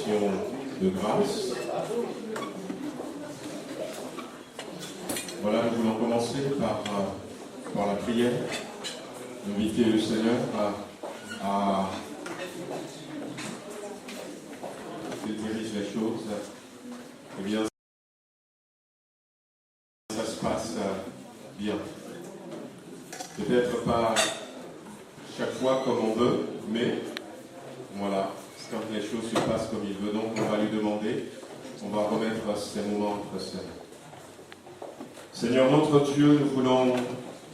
action de grâce. Voilà, nous voulons commencer par la prière, inviter le Seigneur à qu'il dirige les choses. Eh bien, ça se passe bien. Peut-être pas chaque fois comme on veut, mais voilà, quand les choses se passent comme il veut, donc on va lui demander, on va remettre ces moments entre ses mains. Seigneur notre Dieu, nous voulons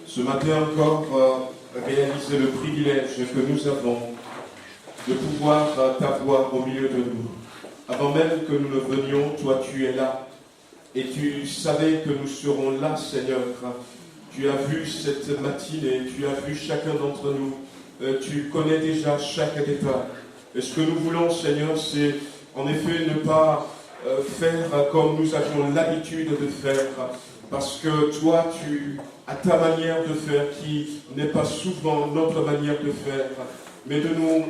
ce matin encore réaliser le privilège que nous avons de pouvoir t'avoir au milieu de nous. Avant même que nous ne venions, toi tu es là. Et tu savais que nous serons là, Seigneur. Tu as vu cette matinée, tu as vu chacun d'entre nous. Tu connais déjà chaque détail. Et ce que nous voulons, Seigneur, c'est en effet ne pas faire comme nous avions l'habitude de faire. Parce que toi, tu as ta manière de faire qui n'est pas souvent notre manière de faire. Mais de nous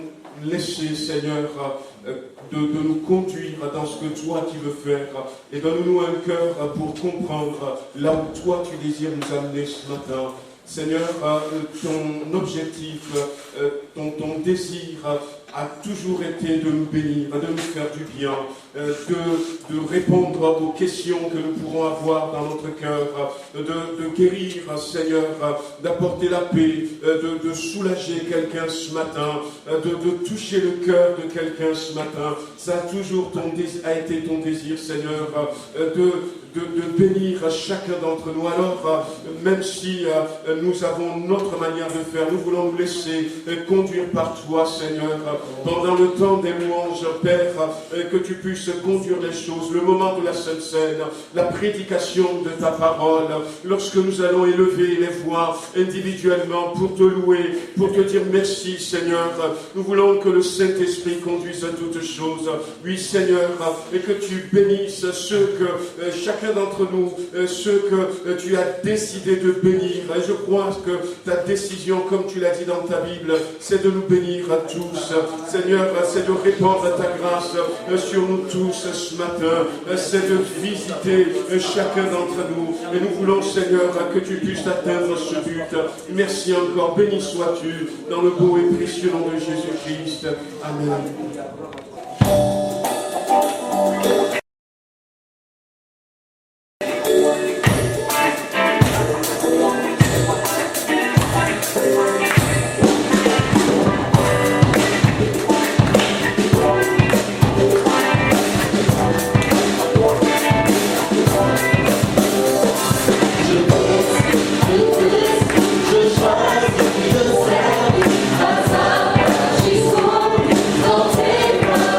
laisser, Seigneur, de nous conduire dans ce que toi tu veux faire. Et donne-nous un cœur pour comprendre là où toi tu désires nous amener ce matin. Seigneur, ton objectif, ton désir a toujours été de nous bénir, de nous faire du bien, de répondre aux questions que nous pourrons avoir dans notre cœur, de guérir, Seigneur, d'apporter la paix, de soulager quelqu'un ce matin, de toucher le cœur de quelqu'un ce matin. Ça a toujours été ton désir, Seigneur, de bénir chacun d'entre nous. Alors, même si nous avons notre manière de faire, nous voulons nous laisser conduire par toi, Seigneur, pendant le temps des louanges, Père, que tu puisses conduire les choses, le moment de la Sainte Seine, la prédication de ta parole, lorsque nous allons élever les voix individuellement pour te louer, pour te dire merci, Seigneur. Nous voulons que le Saint-Esprit conduise toutes choses. Oui, Seigneur, et que tu bénisses ceux que chacun d'entre nous, ceux que tu as décidé de bénir. Et je crois que ta décision, comme tu l'as dit dans ta Bible, c'est de nous bénir à tous. Seigneur, c'est de répandre ta grâce sur nous tous ce matin. C'est de visiter chacun d'entre nous. Et nous voulons, Seigneur, que tu puisses atteindre ce but. Merci encore. Béni sois-tu dans le beau et précieux nom de Jésus-Christ. Amen. Jusqu'au dans tes bras.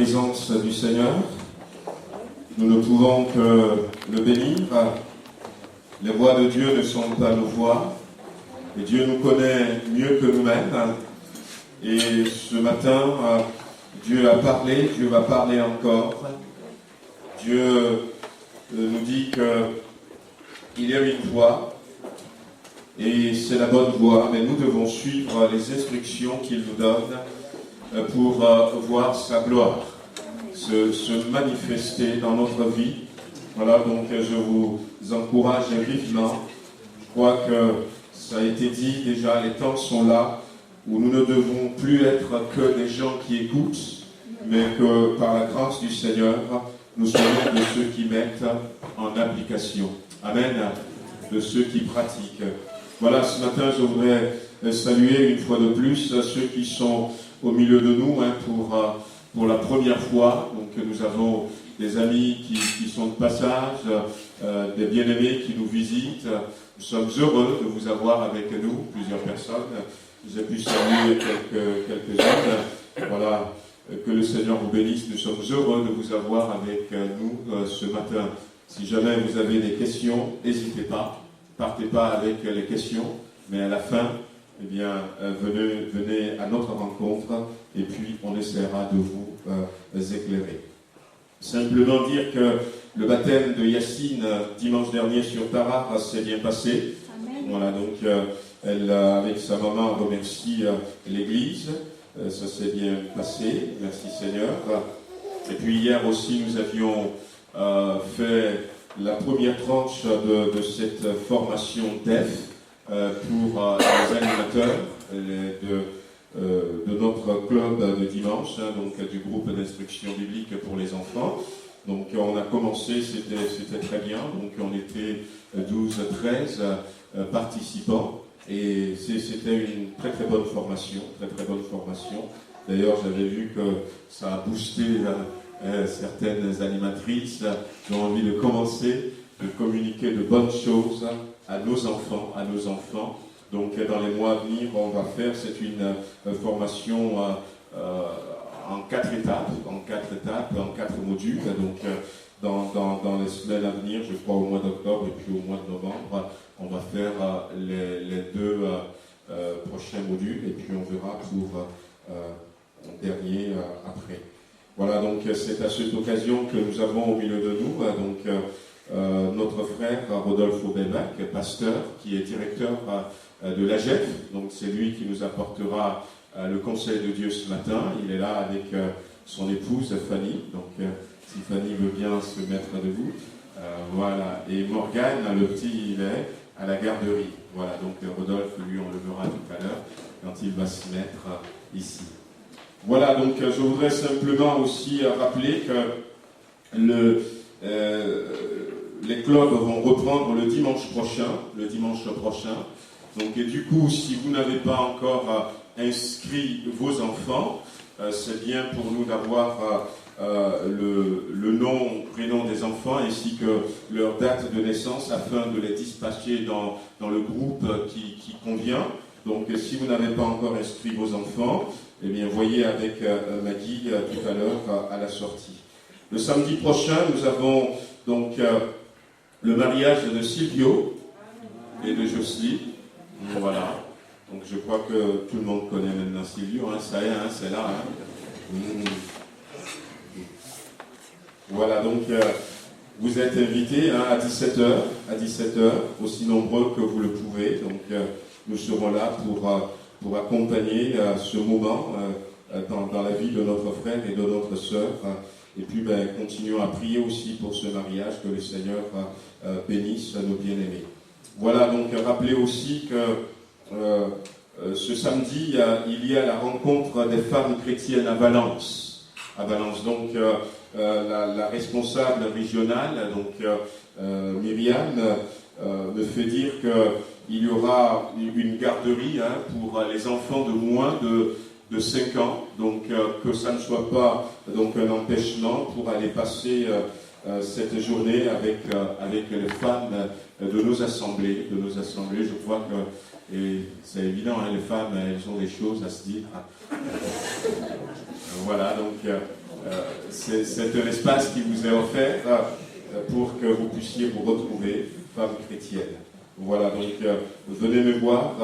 présence du Seigneur. Nous ne pouvons que le bénir. Les voix de Dieu ne sont pas nos voix. Et Dieu nous connaît mieux que nous-mêmes. Et ce matin, Dieu a parlé, Dieu va parler encore. Dieu nous dit qu'il y a une voie, et c'est la bonne voie, mais nous devons suivre les instructions qu'il nous donne pour voir sa gloire se manifester dans notre vie. Voilà, donc je vous encourage vivement. Je crois que ça a été dit déjà, les temps sont là où nous ne devons plus être que des gens qui écoutent, mais que par la grâce du Seigneur, nous soyons de ceux qui mettent en application. Amen. De ceux qui pratiquent. Voilà, ce matin, je voudrais saluer une fois de plus ceux qui sont au milieu de nous pour la première fois. Donc, nous avons des amis qui sont de passage, des bien-aimés qui nous visitent. Nous sommes heureux de vous avoir avec nous, plusieurs personnes. J'ai pu saluer quelques-unes. Voilà, que le Seigneur vous bénisse. Nous sommes heureux de vous avoir avec nous ce matin. Si jamais vous avez des questions, n'hésitez pas. Partez pas avec les questions, mais à la fin, eh bien, venez à notre rencontre et puis on essaiera de vous éclairer. Simplement dire que le baptême de Yacine dimanche dernier sur Tarare s'est bien passé. Amen. Voilà, donc elle, avec sa maman, remercie l'Église. Ça s'est bien passé. Merci Seigneur. Et puis hier aussi, nous avions fait la première tranche de cette formation DEF pour les animateurs de notre club de dimanche, donc du groupe d'instruction biblique pour les enfants. Donc on a commencé, c'était très bien, donc on était 12-13 participants et c'était une très très bonne formation, D'ailleurs j'avais vu que ça a boosté certaines animatrices qui ont envie de commencer, de communiquer de bonnes choses à nos enfants. Donc dans les mois à venir, on va faire, c'est une formation en 4 étapes, en 4 modules. Donc dans les semaines à venir, je crois au mois d'octobre et puis au mois de novembre, on va faire les 2 prochains modules et puis on verra pour le dernier après. Voilà, donc c'est à cette occasion que nous avons au milieu de nous notre frère Rodolphe Aubelbach, pasteur, qui est directeur de l'AGEF. Donc c'est lui qui nous apportera le conseil de Dieu ce matin. Il est là avec son épouse Fanny. Donc si Fanny veut bien se mettre debout. Voilà. Et Morgane, le petit, il est à la garderie. Voilà, donc Rodolphe, lui, on le verra tout à l'heure quand il va se mettre ici. Voilà, donc je voudrais simplement aussi rappeler que les clubs vont reprendre le dimanche prochain. Donc, et du coup, si vous n'avez pas encore inscrit vos enfants, c'est bien pour nous d'avoir le nom, prénom des enfants ainsi que leur date de naissance afin de les dispatcher dans le groupe qui convient. Donc, si vous n'avez pas encore inscrit vos enfants, eh bien, voyez avec Maggie tout à l'heure à la sortie. Le samedi prochain, nous avons donc le mariage de Silvio et de Jocelyne. Voilà. Donc, je crois que tout le monde connaît maintenant Silvio. Ça y est, c'est là. Voilà, donc vous êtes invités à 17h, aussi nombreux que vous le pouvez. Donc, nous serons là pour accompagner ce moment dans la vie de notre frère et de notre sœur. Et puis, continuons à prier aussi pour ce mariage, que le Seigneur bénisse nos bien-aimés. Voilà, donc rappelez aussi que ce samedi, il y a la rencontre des femmes chrétiennes à Valence. Donc, la responsable régionale, donc Myriam, me fait dire qu'il y aura une garderie pour les enfants de moins de 5 ans, donc que ça ne soit pas donc un empêchement pour aller passer cette journée avec les femmes de nos assemblées. Je crois que, et c'est évident, les femmes, elles ont des choses à se dire. Voilà, donc c'est un espace qui vous est offert pour que vous puissiez vous retrouver femmes chrétiennes. Voilà, donc venez me voir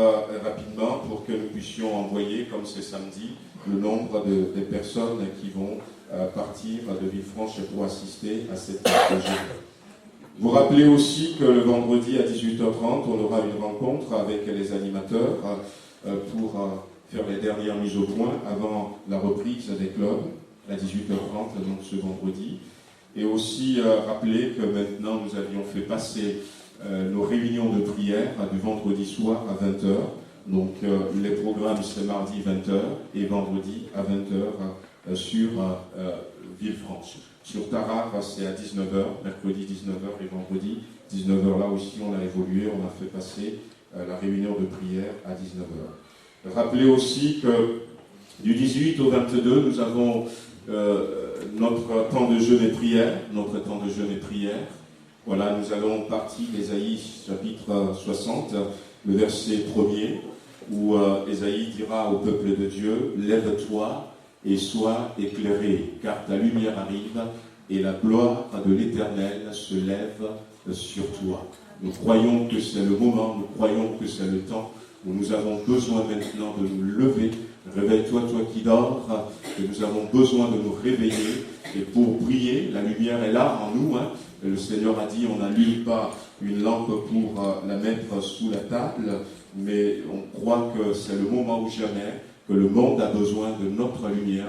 rapidement pour que nous puissions envoyer, comme c'est samedi, le nombre des personnes qui vont partir de Villefranche pour assister à cette projet. Vous rappelez aussi que le vendredi à 18h30, on aura une rencontre avec les animateurs pour faire les dernières mises au point avant la reprise des clubs à 18h30, donc ce vendredi. Et aussi rappeler que maintenant nous avions fait passer nos réunions de prière du vendredi soir à 20h. Donc les programmes c'est mardi 20h et vendredi à 20h sur Villefranche. Sur Tarare c'est à 19h, mercredi 19h et vendredi 19h. Là aussi on a évolué, on a fait passer la réunion de prière à 19h. Rappelez aussi que du 18 au 22 nous avons notre temps de jeûne et prière, Voilà, nous allons partir d'Ésaïe chapitre 60, le verset 1er, où Ésaïe dira au peuple de Dieu, « Lève-toi et sois éclairé, car ta lumière arrive et la gloire de l'Éternel se lève sur toi. » Nous croyons que c'est le moment, nous croyons que c'est le temps où nous avons besoin maintenant de nous lever. Réveille-toi, toi qui dors, que nous avons besoin de nous réveiller. Et pour prier, la lumière est là en nous. Le Seigneur a dit, on n'allume pas une lampe pour la mettre sous la table, mais on croit que c'est le moment ou jamais que le monde a besoin de notre lumière,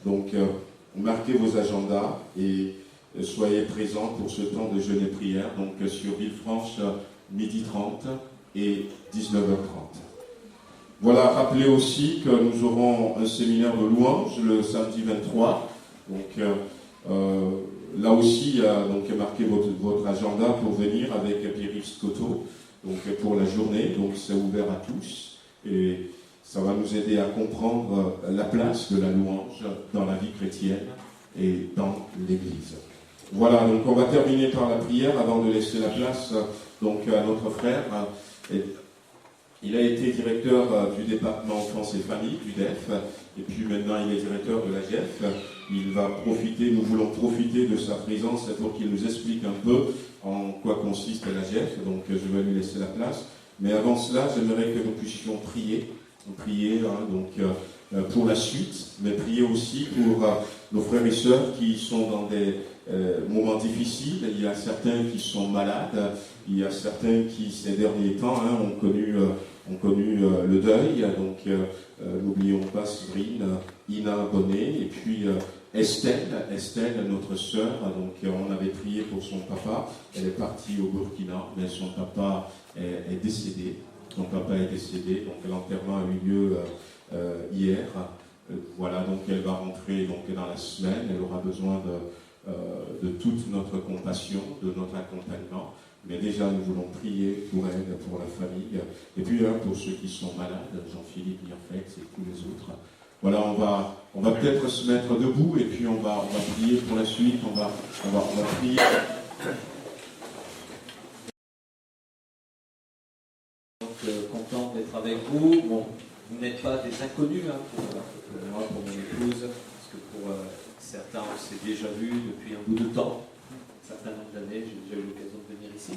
Donc, marquez vos agendas et soyez présents pour ce temps de jeûne et prière, donc sur Villefranche, 12h30 et 19h30. Voilà, rappelez aussi que nous aurons un séminaire de louanges le samedi 23. Donc, là aussi, donc, marquez votre agenda pour venir avec Pierre-Yves Scotto, donc pour la journée. Donc, c'est ouvert à tous et ça va nous aider à comprendre la place de la louange dans la vie chrétienne et dans l'Église. Voilà, donc on va terminer par la prière avant de laisser la place donc à notre frère. Il a été directeur du département enfance et famille, du DEF, et puis maintenant il est directeur de la GEF. Nous voulons profiter de sa présence pour qu'il nous explique un peu en quoi consiste la GEF, donc je vais lui laisser la place. Mais avant cela, j'aimerais que nous puissions prier pour la suite, mais prier aussi pour nos frères et sœurs qui sont dans des moments difficiles. Il y a certains qui sont malades, il y a certains qui, ces derniers temps, ont connu le deuil. Donc, n'oublions pas Séverine, Ina Bonnet, et puis Estelle, notre sœur. Donc, on avait prié pour son papa. Elle est partie au Burkina, mais son papa est décédé. Donc l'enterrement a eu lieu hier. Voilà, donc elle va rentrer dans la semaine. Elle aura besoin de toute notre compassion, de notre accompagnement. Mais déjà, nous voulons prier pour elle, pour la famille, et puis pour ceux qui sont malades, Jean-Philippe, Mirflex et tous les autres. Voilà, on va peut-être se mettre debout, et puis on va prier pour la suite, on va prier. Content d'être avec vous. Bon, vous n'êtes pas des inconnus pour moi, pour mon épouse, parce que pour certains, on s'est déjà vu depuis un bout de temps, un certain nombre d'années, j'ai déjà eu l'occasion de venir ici.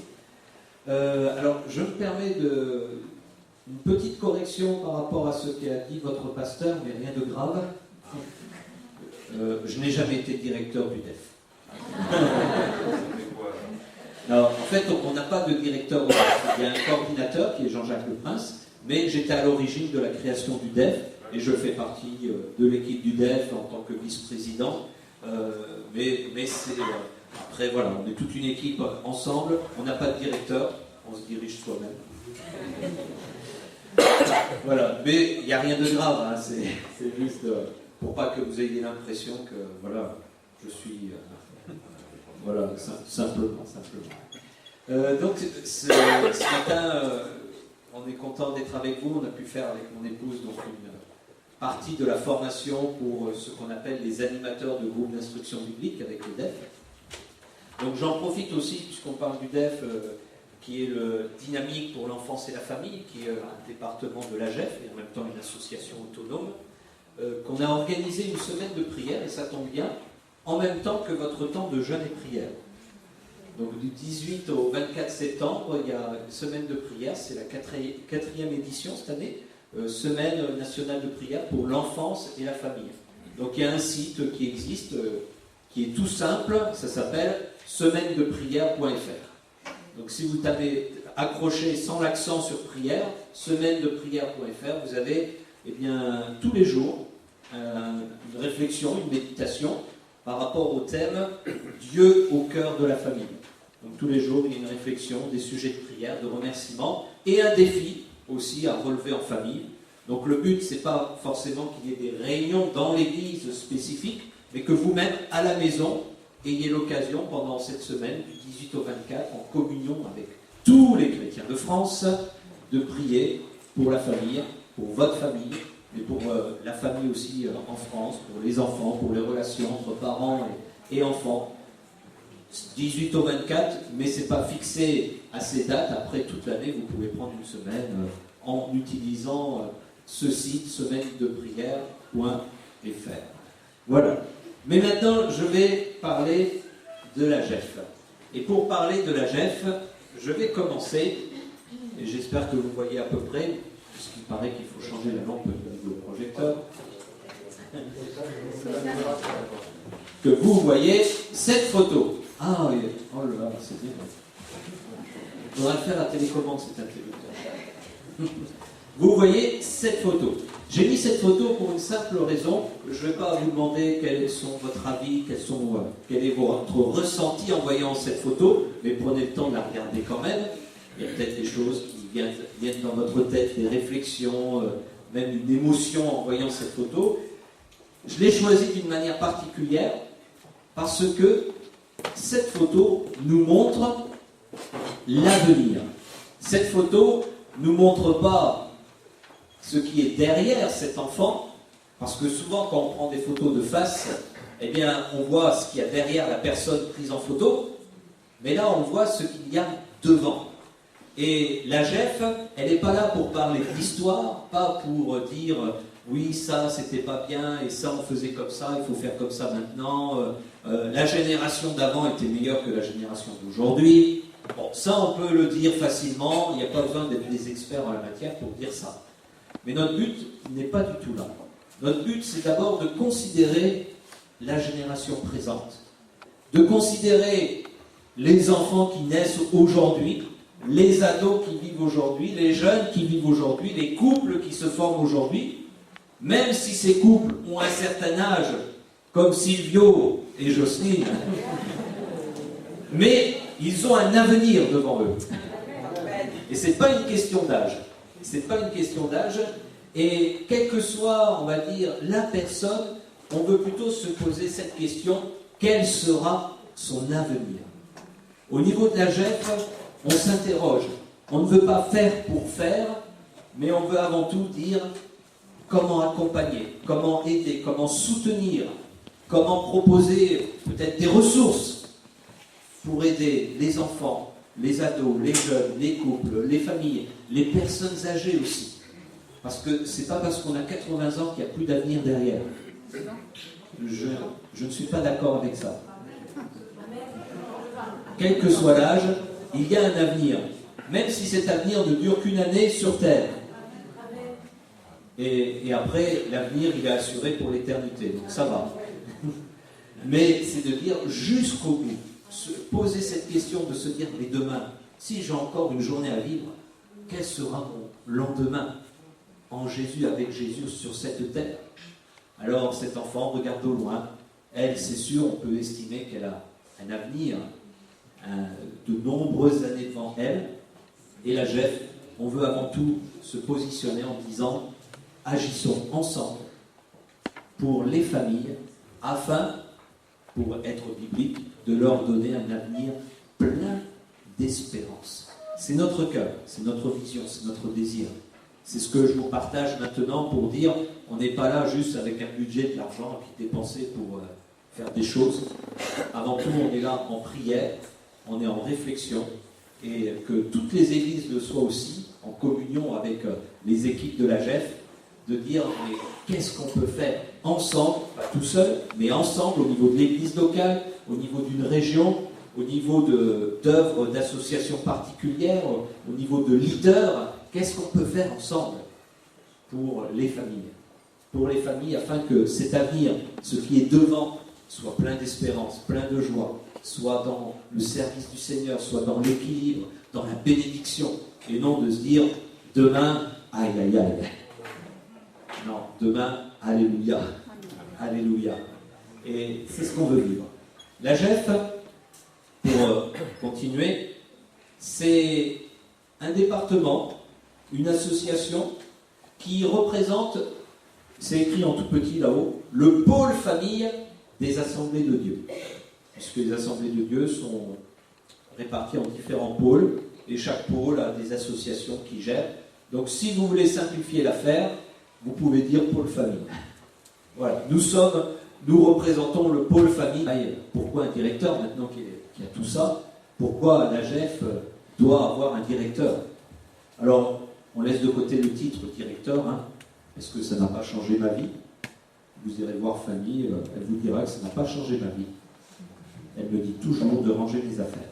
Alors, je me permets une petite correction par rapport à ce qu'a dit votre pasteur, mais rien de grave. Je n'ai jamais été directeur du DEF. Alors, en fait, on n'a pas de directeur au DEF. Il y a un coordinateur qui est Jean-Jacques Le Prince, mais j'étais à l'origine de la création du DEF et je fais partie de l'équipe du DEF en tant que vice-président. Mais c'est après, voilà, on est toute une équipe ensemble. On n'a pas de directeur, on se dirige soi-même. Voilà, mais il n'y a rien de grave. C'est juste pour pas que vous ayez l'impression que voilà, je suis. Voilà, simplement. Donc, ce matin, on est content d'être avec vous. On a pu faire avec mon épouse donc une partie de la formation pour ce qu'on appelle les animateurs de groupes d'instruction biblique avec le DEF. Donc, j'en profite aussi, puisqu'on parle du DEF, qui est le Dynamique pour l'enfance et la famille, qui est un département de la GEF et en même temps une association autonome. qu'on a organisé une semaine de prière, et ça tombe bien, en même temps que votre temps de jeûne et prière. Donc du 18 au 24 septembre, il y a une semaine de prière, c'est la quatrième édition cette année, semaine nationale de prière pour l'enfance et la famille. Donc il y a un site qui existe, qui est tout simple, ça s'appelle semaine-de-prière.fr. Donc si vous tapez accroché sans l'accent sur prière, semaine-de-prière.fr, vous avez tous les jours une réflexion, une méditation par rapport au thème Dieu au cœur de la famille. Donc tous les jours, il y a une réflexion, des sujets de prière, de remerciement et un défi aussi à relever en famille. Donc le but, c'est pas forcément qu'il y ait des réunions dans l'église spécifiques, mais que vous-même, à la maison, ayez l'occasion pendant cette semaine, du 18 au 24, en communion avec tous les chrétiens de France, de prier pour la famille, pour votre famille, mais pour la famille aussi en France, pour les enfants, pour les relations entre parents et enfants. 18 au 24, mais ce n'est pas fixé à ces dates. Après toute l'année, vous pouvez prendre une semaine en utilisant ce site, semaine de prière.fr. Voilà. Mais maintenant, je vais parler de la GEF. Et pour parler de la GEF, je vais commencer, et j'espère que vous voyez à peu près, puisqu'il paraît qu'il faut changer la lampe du projecteur, que vous voyez cette photo. Ah oui, oh là là, c'est bien. Il faudra le faire à télécommande, cet interrupteur. Vous voyez cette photo. J'ai mis cette photo pour une simple raison. Je ne vais pas vous demander quels sont votre avis, quel est votre ressenti en voyant cette photo, mais prenez le temps de la regarder quand même. Il y a peut-être des choses qui viennent dans votre tête, des réflexions, même une émotion en voyant cette photo. Je l'ai choisie d'une manière particulière parce que cette photo nous montre l'avenir. Cette photo ne nous montre pas ce qui est derrière cet enfant, parce que souvent quand on prend des photos de face, eh bien on voit ce qu'il y a derrière la personne prise en photo, mais là on voit ce qu'il y a devant. Et la GEF, elle n'est pas là pour parler d'histoire, pas pour dire oui ça c'était pas bien et ça on faisait comme ça, il faut faire comme ça maintenant, la génération d'avant était meilleure que la génération d'aujourd'hui. Bon, ça on peut le dire facilement, il n'y a pas besoin d'être des experts en la matière pour dire ça. Mais notre but n'est pas du tout là. Notre but, c'est d'abord de considérer la génération présente, de considérer les enfants qui naissent aujourd'hui, les ados qui vivent aujourd'hui, les jeunes qui vivent aujourd'hui, les couples qui se forment aujourd'hui, même si ces couples ont un certain âge, comme Silvio et Jocelyne, mais ils ont un avenir devant eux. Et ce n'est pas une question d'âge. C'est pas une question d'âge, et quelle que soit, on va dire, la personne, on veut plutôt se poser cette question, quel sera son avenir? Au niveau de la GEF, on s'interroge. On ne veut pas faire pour faire, mais on veut avant tout dire comment accompagner, comment aider, comment soutenir, comment proposer peut-être des ressources pour aider les enfants, les ados, les jeunes, les couples, les familles, les personnes âgées aussi. Parce que c'est pas parce qu'on a 80 ans qu'il n'y a plus d'avenir derrière. Je ne suis pas d'accord avec ça. Quel que soit l'âge, il y a un avenir. Même si cet avenir ne dure qu'une année sur Terre. Et après, l'avenir, il est assuré pour l'éternité. Donc ça va. Mais c'est de dire jusqu'au bout. Se poser cette question de se dire, mais demain, si j'ai encore une journée à vivre, quel sera mon lendemain en Jésus, avec Jésus sur cette terre? Alors cet enfant regarde au loin. Elle, c'est sûr, on peut estimer qu'elle a un avenir, de nombreuses années devant elle. Et la GEF, on veut avant tout se positionner en disant, agissons ensemble pour les familles, afin, pour être biblique, de leur donner un avenir plein d'espérance. C'est notre cœur, c'est notre vision, c'est notre désir. C'est ce que je vous partage maintenant pour dire, on n'est pas là juste avec un budget, de l'argent qui est dépensé pour faire des choses. Avant tout, on est là en prière, on est en réflexion, et que toutes les églises le soient aussi, en communion avec les équipes de la GEF, de dire mais qu'est-ce qu'on peut faire ensemble, pas tout seul, mais ensemble au niveau de l'église locale, au niveau d'une région, au niveau d'œuvres, d'associations particulières, au niveau de leaders, qu'est-ce qu'on peut faire ensemble pour les familles? Pour les familles, afin que cet avenir, ce qui est devant, soit plein d'espérance, plein de joie, soit dans le service du Seigneur, soit dans l'équilibre, dans la bénédiction, et non de se dire demain, aïe aïe aïe. Non, demain, alléluia, alléluia. Et c'est ce qu'on veut vivre. La GEF, pour continuer, c'est un département, une association qui représente, c'est écrit en tout petit là-haut, le pôle famille des assemblées de Dieu. Puisque les assemblées de Dieu sont réparties en différents pôles, et chaque pôle a des associations qui gèrent. Donc si vous voulez simplifier l'affaire, vous pouvez dire pôle famille. Voilà, nous représentons le pôle famille. Pourquoi un directeur maintenant qui a tout ça? Pourquoi la GEF doit avoir un directeur? Alors, on laisse de côté le titre directeur, hein, parce que ça n'a pas changé ma vie. Vous irez voir Fanny, elle vous dira que ça n'a pas changé ma vie. Elle me dit toujours de ranger mes affaires.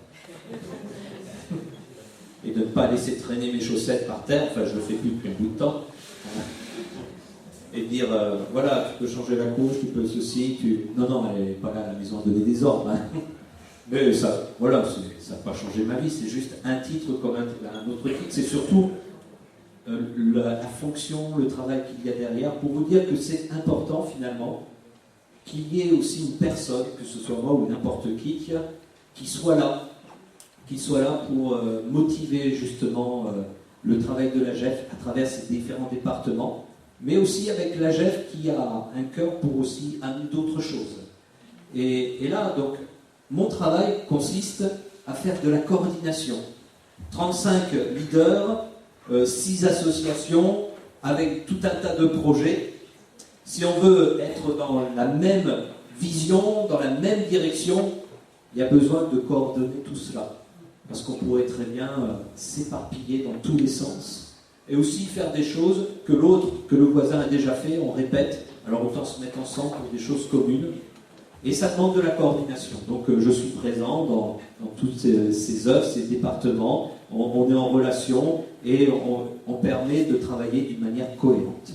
Et de ne pas laisser traîner mes chaussettes par terre, enfin je le fais plus depuis un bout de temps. Et dire, voilà, tu peux changer la couche, tu peux ceci, Non, elle n'est pas là à la maison à donner des ordres. Hein. Mais ça, voilà, ça n'a pas changé ma vie, c'est juste un titre comme un autre titre. C'est surtout la fonction, le travail qu'il y a derrière, pour vous dire que c'est important finalement qu'il y ait aussi une personne, que ce soit moi ou n'importe qui soit là pour motiver justement le travail de la GEF à travers ces différents départements, mais aussi avec la GEF qui a un cœur pour aussi amener d'autres choses. Et là, donc, mon travail consiste à faire de la coordination. 35 leaders, 6 associations, avec tout un tas de projets. Si on veut être dans la même vision, dans la même direction, il y a besoin de coordonner tout cela. Parce qu'on pourrait très bien s'éparpiller dans tous les sens. Et aussi faire des choses que le voisin a déjà fait, on répète. Alors autant se mettre ensemble pour des choses communes. Et ça demande de la coordination. Donc je suis présent dans toutes ces œuvres, ces départements. On est en relation et on permet de travailler d'une manière cohérente.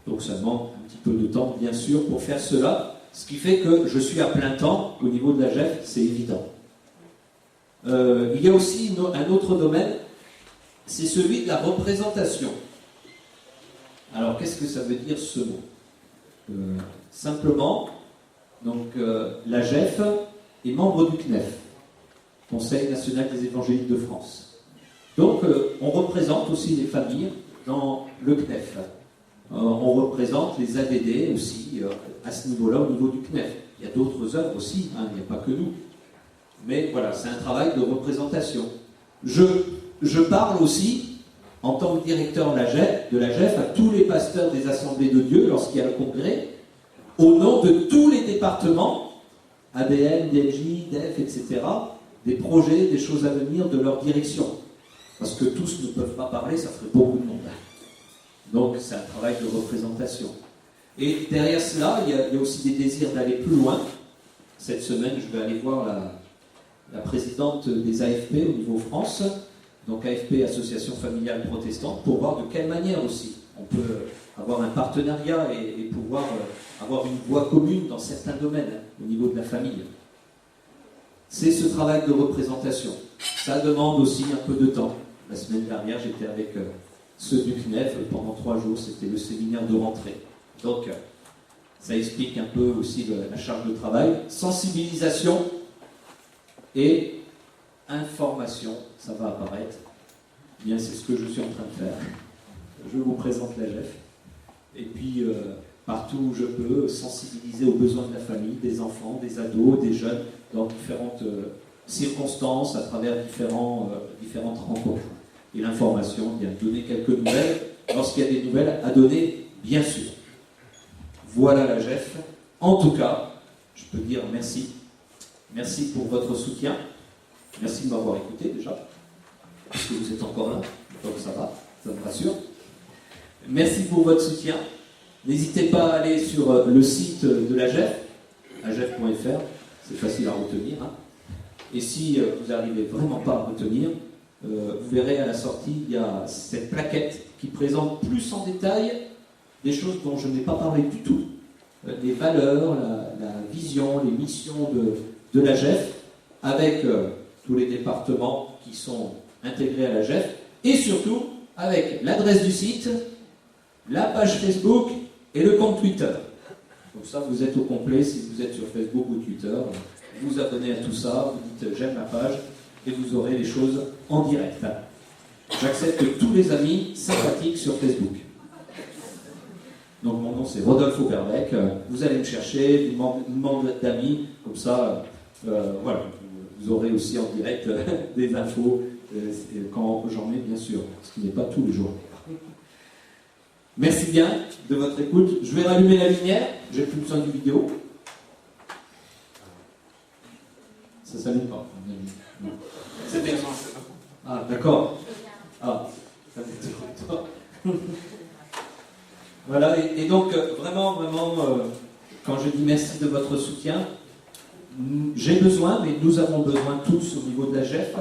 Donc ça demande un petit peu de temps, bien sûr, pour faire cela. Ce qui fait que je suis à plein temps au niveau de la GEF, c'est évident. Il y a aussi un autre domaine, c'est celui de la représentation. Alors qu'est-ce que ça veut dire ce mot? Simplement, donc, la GEF est membre du CNEF, Conseil national des évangéliques de France. Donc on représente aussi les familles dans le CNEF. On représente les ADD aussi à ce niveau-là, au niveau du CNEF. Il y a d'autres œuvres aussi, hein, il n'y a pas que nous. Mais voilà, c'est un travail de représentation. Je parle aussi, en tant que directeur de la GEF, à tous les pasteurs des Assemblées de Dieu, lorsqu'il y a le congrès, au nom de tous les départements, ADN, DLJ, DEF, etc., des projets, des choses à venir de leur direction. Parce que tous ne peuvent pas parler, ça ferait beaucoup de monde. Donc c'est un travail de représentation. Et derrière cela, il y a aussi des désirs d'aller plus loin. Cette semaine, je vais aller voir la présidente des AFP au niveau France, donc AFP, Association Familiale Protestante, pour voir de quelle manière aussi on peut avoir un partenariat et pouvoir avoir une voix commune dans certains domaines au niveau de la famille. C'est ce travail de représentation. Ça demande aussi un peu de temps. La semaine dernière, j'étais avec ceux du CNEF pendant 3 jours, c'était le séminaire de rentrée. Donc, ça explique un peu aussi la charge de travail. Sensibilisation et information, ça va apparaître. Bien, c'est ce que je suis en train de faire. Je vous présente la GEF. Et puis, partout où je peux, sensibiliser aux besoins de la famille, des enfants, des ados, des jeunes, dans différentes circonstances, à travers différentes rencontres. Et l'information, bien donner quelques nouvelles, lorsqu'il y a des nouvelles à donner, bien sûr. Voilà la GEF. En tout cas, je peux dire merci. Merci pour votre soutien. Merci de m'avoir écouté déjà. Parce que vous êtes encore là, donc ça va, ça me rassure. Merci pour votre soutien. N'hésitez pas à aller sur le site de l'AGEF, agef.fr, c'est facile à retenir. Hein. Et si vous n'arrivez vraiment pas à retenir, vous verrez à la sortie, il y a cette plaquette qui présente plus en détail des choses dont je n'ai pas parlé du tout. Les valeurs, la vision, les missions de l'AGEF, avec tous les départements qui sont intégrés à l'AGEF, et surtout avec l'adresse du site, la page Facebook et le compte Twitter. Comme ça, vous êtes au complet. Si vous êtes sur Facebook ou Twitter, vous vous abonnez à tout ça, vous dites j'aime la page, et vous aurez les choses en direct. J'accepte tous les amis sympathiques sur Facebook. Donc mon nom c'est Rodolphe Auberbec, vous allez me chercher, vous demandez d'amis, comme ça, voilà, vous aurez aussi en direct des infos quand j'en mets bien sûr, ce qui n'est pas tous les jours. Merci bien de votre écoute. Je vais rallumer la lumière, j'ai plus besoin du vidéo. Ça s'allume pas. C'est bien. Ah d'accord. Ah, ça fait tout. Voilà, et donc vraiment, quand je dis merci de votre soutien, j'ai besoin, mais nous avons besoin tous au niveau de la GEF,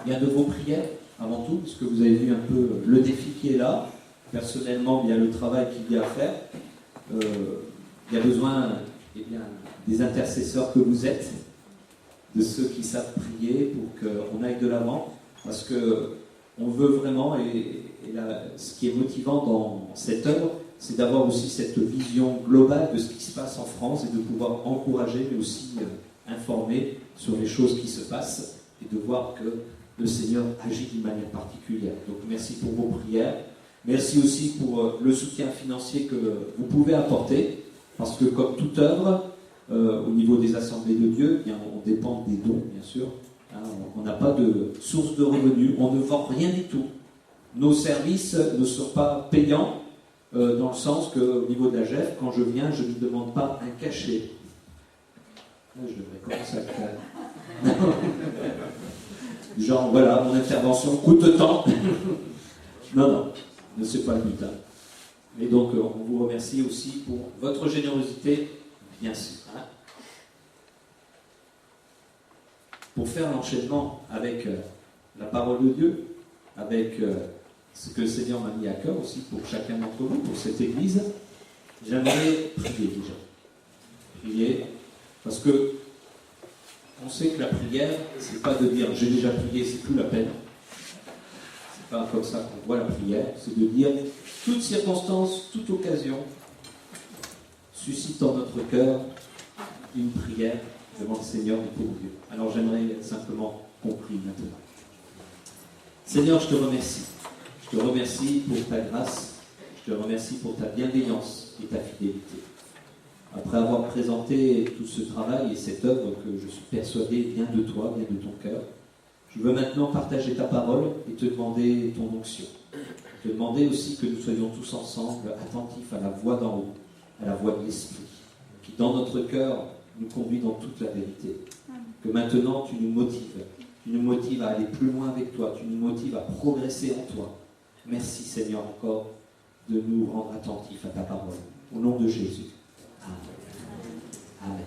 bien de vos prières avant tout, parce que vous avez vu un peu le défi qui est là. Personnellement, bien le travail qu'il y a à faire. Il y a besoin des intercesseurs que vous êtes, de ceux qui savent prier pour qu'on aille de l'avant, parce qu'on veut vraiment, ce qui est motivant dans cette œuvre, c'est d'avoir aussi cette vision globale de ce qui se passe en France et de pouvoir encourager, mais aussi informer sur les choses qui se passent et de voir que le Seigneur agit d'une manière particulière. Donc merci pour vos prières. Merci aussi pour le soutien financier que vous pouvez apporter, parce que comme toute œuvre, au niveau des assemblées de Dieu, bien, on dépend des dons, bien sûr. Hein, on n'a pas de source de revenus, on ne vend rien du tout. Nos services ne sont pas payants, dans le sens qu'au niveau de la GEF, quand je viens, je ne demande pas un cachet. Là, je devrais commencer à faire. Genre, voilà, mon intervention coûte tant. Non, c'est pas le but. Hein. Et donc, on vous remercie aussi pour votre générosité, bien sûr. Hein. Pour faire l'enchaînement avec la parole de Dieu, avec ce que le Seigneur m'a mis à cœur aussi pour chacun d'entre vous, pour cette Église, j'aimerais prier déjà. Prier, parce que on sait que la prière, c'est pas de dire j'ai déjà prié, c'est plus la peine. C'est pas comme ça qu'on voit la prière, c'est de dire toute circonstance, toute occasion suscite en notre cœur une prière devant le Seigneur et pour Dieu. Alors j'aimerais simplement qu'on prie maintenant. Seigneur, je te remercie. Je te remercie pour ta grâce, je te remercie pour ta bienveillance et ta fidélité. Après avoir présenté tout ce travail et cette œuvre que je suis persuadé vient de toi, vient de ton cœur, je veux maintenant partager ta parole et te demander ton onction. Te demander aussi que nous soyons tous ensemble attentifs à la voix d'en haut, à la voix de l'Esprit, qui dans notre cœur nous conduit dans toute la vérité. Que maintenant tu nous motives à aller plus loin avec toi, tu nous motives à progresser en toi. Merci Seigneur encore de nous rendre attentifs à ta parole. Au nom de Jésus. Amen. Amen.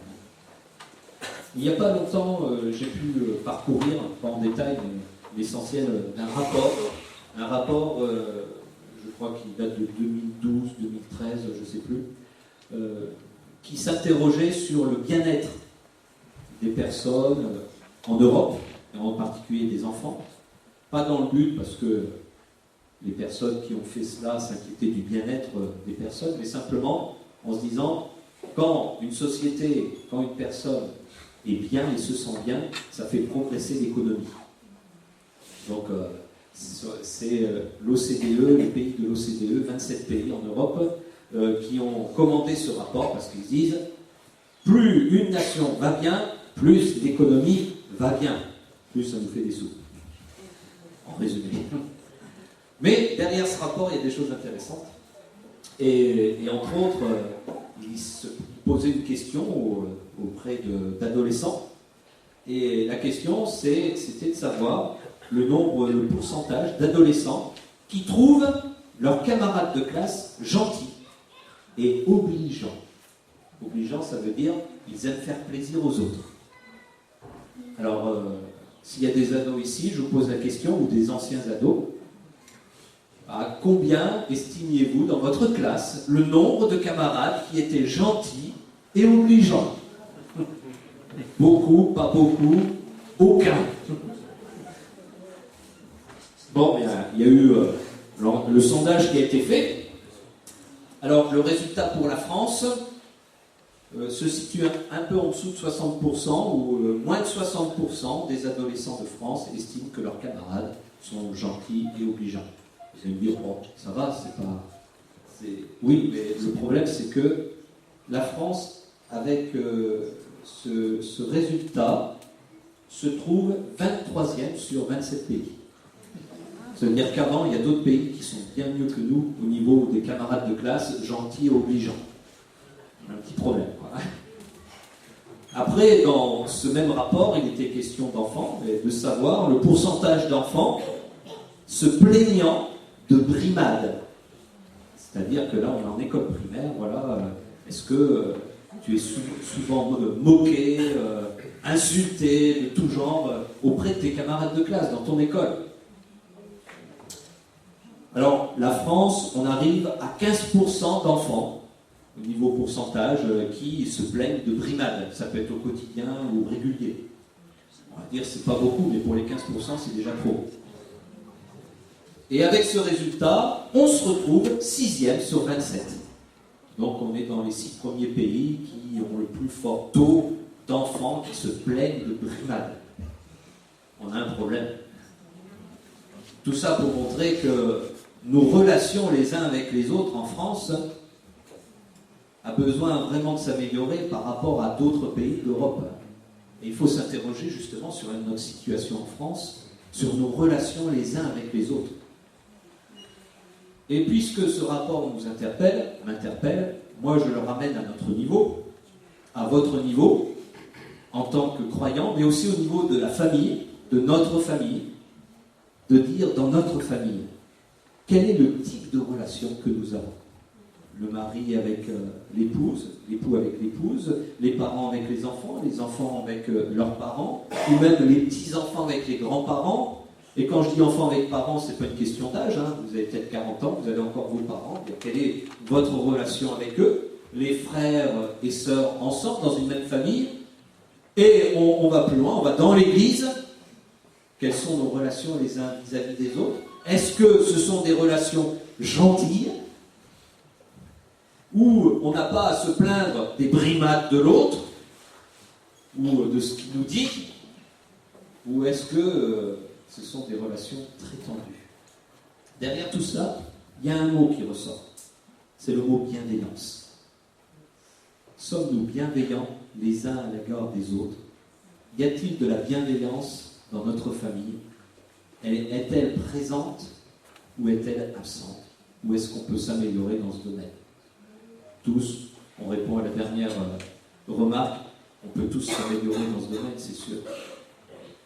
Il n'y a pas longtemps, j'ai pu parcourir, pas en détail, mais l'essentiel d'un rapport. Un rapport, je crois qu'il date de 2012, 2013, je ne sais plus, qui s'interrogeait sur le bien-être des personnes en Europe, et en particulier des enfants. Pas dans le but, parce que les personnes qui ont fait cela s'inquiétaient du bien-être des personnes, mais simplement en se disant, quand une société, quand une personne est bien et se sent bien, ça fait progresser l'économie. Donc c'est l'OCDE, les pays de l'OCDE, 27 pays en Europe, qui ont commandé ce rapport parce qu'ils disent plus une nation va bien, plus l'économie va bien, plus ça nous fait des sous. En résumé. Mais derrière ce rapport, il y a des choses intéressantes. Et entre autres, il se posait une question auprès d'adolescents. Et la question, c'était de savoir le pourcentage d'adolescents qui trouvent leurs camarades de classe gentils et obligeants. Obligeants, ça veut dire ils aiment faire plaisir aux autres. Alors, s'il y a des ados ici, je vous pose la question, ou des anciens ados, à combien estimiez-vous dans votre classe le nombre de camarades qui étaient gentils et obligeants? Beaucoup, pas beaucoup, aucun. Bon, il y a eu le sondage qui a été fait. Alors, le résultat pour la France se situe un peu en dessous de 60%, ou moins de 60% des adolescents de France estiment que leurs camarades sont gentils et obligeants. Vous allez me dire, bon, ça va, c'est pas... Oui, mais le problème, c'est que la France, avec ce résultat, se trouve 23e sur 27 pays. Ça veut dire qu'avant, il y a d'autres pays qui sont bien mieux que nous au niveau des camarades de classe gentils et obligeants. Un petit problème, quoi. Après, dans ce même rapport, il était question d'enfants, et de savoir le pourcentage d'enfants se plaignant de brimades. C'est-à-dire que là, on est en école primaire, voilà. Est-ce que tu es souvent moqué, insulté de tout genre auprès de tes camarades de classe dans ton école? Alors, la France, on arrive à 15% d'enfants, au niveau pourcentage, qui se plaignent de brimades. Ça peut être au quotidien ou régulier. On va dire que c'est pas beaucoup, mais pour les 15%, c'est déjà trop. Et avec ce résultat, on se retrouve 6e sur 27. Donc on est dans les 6 premiers pays qui ont le plus fort taux d'enfants qui se plaignent de brimades. On a un problème. Tout ça pour montrer que nos relations les uns avec les autres en France a besoin vraiment de s'améliorer par rapport à d'autres pays d'Europe. Et il faut s'interroger justement sur notre situation en France, sur nos relations les uns avec les autres. Et puisque ce rapport m'interpelle, moi je le ramène à notre niveau, à votre niveau, en tant que croyant, mais aussi au niveau de la famille, de notre famille, de dire dans notre famille, quel est le type de relation que nous avons? Le mari avec l'épouse, l'époux avec l'épouse, les parents avec les enfants avec leurs parents, ou même les petits-enfants avec les grands-parents. Et quand je dis enfants avec parents, ce n'est pas une question d'âge, hein. Vous avez peut-être 40 ans, vous avez encore vos parents. Quelle est votre relation avec eux? Les frères et sœurs ensemble, dans une même famille. Et on va plus loin, on va dans l'église. Quelles sont nos relations les uns vis-à-vis des autres? Est-ce que ce sont des relations gentilles, où on n'a pas à se plaindre des brimades de l'autre, ou de ce qu'il nous dit, ou est-ce que ce sont des relations très tendues? Derrière tout cela, il y a un mot qui ressort. C'est le mot bienveillance. Sommes-nous bienveillants les uns à l'égard des autres? Y a-t-il de la bienveillance dans notre famille? Est-elle présente ou est-elle absente? Ou est-ce qu'on peut s'améliorer dans ce domaine? Tous, on répond à la dernière remarque, on peut tous s'améliorer dans ce domaine, c'est sûr.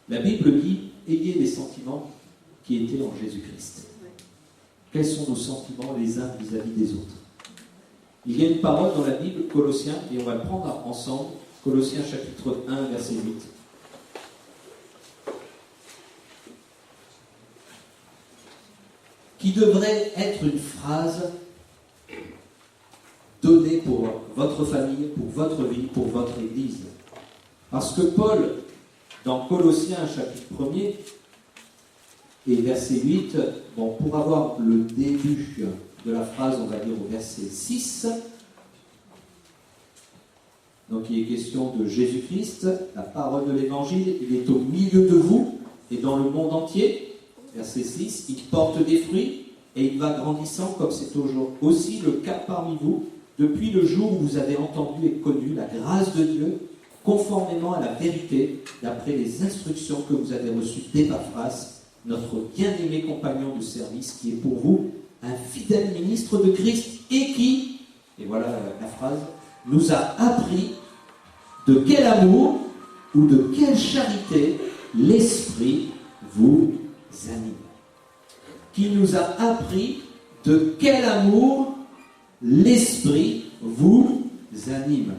La Bible dit, ayez les sentiments qui étaient en Jésus-Christ. Quels sont nos sentiments les uns vis-à-vis des autres? Il y a une parole dans la Bible, Colossiens, et on va le prendre ensemble, Colossiens chapitre 1, verset 8. Qui devrait être une phrase donnée pour votre famille, pour votre vie, pour votre Église. Parce que Paul, dans Colossiens chapitre 1er et verset 8, bon, pour avoir le début de la phrase, on va dire au verset 6, donc il est question de Jésus-Christ, la parole de l'Évangile, il est au milieu de vous et dans le monde entier. Verset 6, il porte des fruits et il va grandissant comme c'est aussi le cas parmi vous, depuis le jour où vous avez entendu et connu la grâce de Dieu, conformément à la vérité, d'après les instructions que vous avez reçues d'Épaphras, notre bien-aimé compagnon de service, qui est pour vous un fidèle ministre de Christ et qui, et voilà la phrase, nous a appris de quel amour ou de quelle charité l'Esprit vous anime. Qui nous a appris de quel amour l'Esprit vous anime.